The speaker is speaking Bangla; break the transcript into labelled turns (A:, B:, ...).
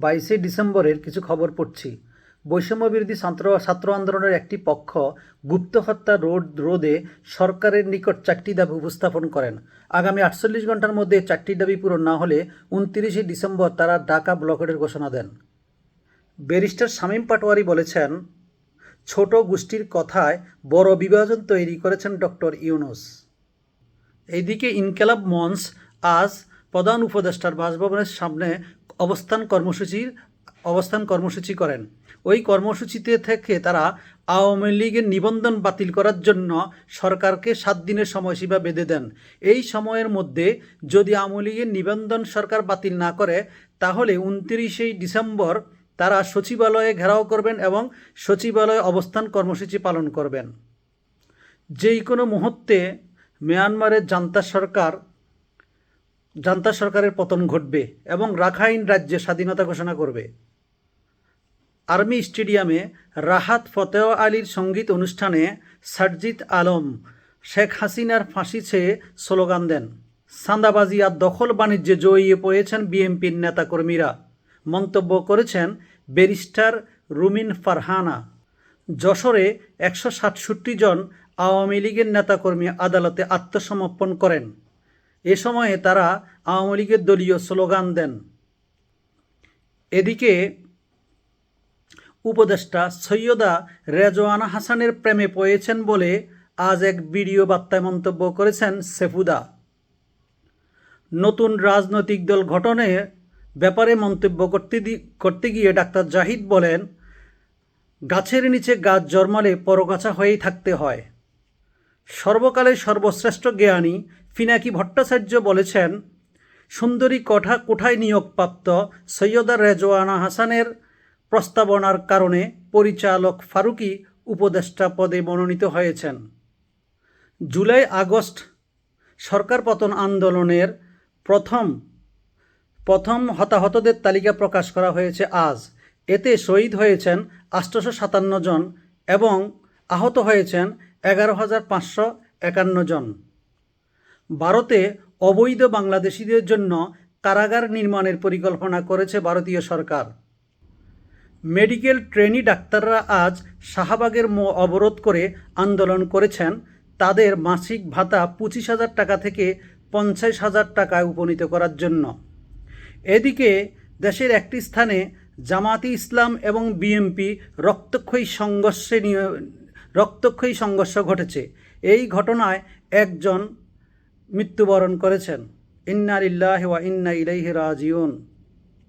A: 22শে ডিসেম্বরের কিছু খবর পড়ছি। বৈষম্যবিরোধী ছাত্র আন্দোলনের একটি পক্ষ গুপ্ত হত্যা রোধে সরকারের নিকট 4টি দাবি উপস্থাপন করেন। আগামী 48 ঘন্টার মধ্যে 4টি দাবি পূরণ না হলে 29শে ডিসেম্বর তারা ঢাকা ব্লকেটের ঘোষণা দেন। ব্যারিস্টার শামীম পাটোয়ারি বলেছেন, ছোট গোষ্ঠীর কথায় বড় বিভাজন তৈরি করেছেন ডক্টর ইউনূস। এইদিকে ইনকিলাব মঞ্চ আজ প্রধান উপদেষ্টার বাসভবনের সামনে অবস্থান কর্মসূচি করেন। ওই কর্মসূচিতে থেকে তারা আওয়ামী লীগের নিবন্ধন বাতিল করার জন্য সরকারকে 7 দিনের সময়সীমা বেঁধে দেন। এই সময়ের মধ্যে যদি আওয়ামী লীগের নিবন্ধন সরকার বাতিল না করে তাহলে 29শে ডিসেম্বর তারা সচিবালয়ে ঘেরাও করবেন এবং সচিবালয়ে অবস্থান কর্মসূচি পালন করবেন। যেই কোনো মুহূর্তে মিয়ানমারের জান্তা সরকারের পতন ঘটবে এবং রাখাইন রাজ্যে স্বাধীনতা ঘোষণা করবে। আর্মি স্টেডিয়ামে রাহাত ফতেহ আলীর সঙ্গীত অনুষ্ঠানে সারজিৎ আলম শেখ হাসিনার ফাঁসি চেয়ে স্লোগান দেন। চাঁদাবাজি আর দখল বাণিজ্যে জড়িয়ে পড়েছেন বিএনপির নেতাকর্মীরা, মন্তব্য করেছেন ব্যারিস্টার রুমিন ফারহানা। যশোরে 167 জন আওয়ামী লীগের নেতাকর্মী আদালতে আত্মসমর্পণ করেন। এ সময়ে তারা আওয়ামী লীগের দলীয় স্লোগান দেন। এদিকে উপদেষ্টা সৈয়দা রেজওয়ানা হাসানের প্রেমে পড়েছেন বলে আজ এক ভিডিও বার্তায় মন্তব্য করেছেন সেফুদা। নতুন রাজনৈতিক দল গঠনের ব্যাপারে মন্তব্য করতে গিয়ে ডাক্তার জাহিদ বলেন, গাছের নিচে গাছ জন্মালে পরগাছা হয়েই থাকতে হয়। সর্বকালের সর্বশ্রেষ্ঠ জ্ঞানী পিনাকি ভট্টাচার্য বলেছেন, সুন্দরী কোঠায় নিয়োগপ্রাপ্ত সৈয়দা রেজওয়ানা হাসানের প্রস্তাবনার কারণে পরিচালক ফারুকী উপদেষ্টা পদে মনোনীত হয়েছেন। জুলাই আগস্ট সরকার পতন আন্দোলনের প্রথম হতাহতদের তালিকা প্রকাশ করা হয়েছে আজ। এতে শহীদ হয়েছেন 857 জন এবং আহত হয়েছেন 11,551 জন। ভারতে অবৈধ বাংলাদেশিদের জন্য কারাগার নির্মাণের পরিকল্পনা করেছে ভারতীয় সরকার। মেডিকেল ট্রেনি ডাক্তাররা আজ শাহবাগের অবরোধ করে আন্দোলন করেছেন তাদের মাসিক ভাতা 25,000 টাকা থেকে 50,000 টাকায় উপনীত করার জন্য। এদিকে দেশের একটি স্থানে জামায়াতে ইসলাম এবং বিএনপি রক্তক্ষয়ী সংঘর্ষ ঘটেছে। এই ঘটনায় একজন মৃত্যুবরণ করেছেন। ইন্না লিল্লাহি ওয়া ইন্না ইলাইহি রাজিউন।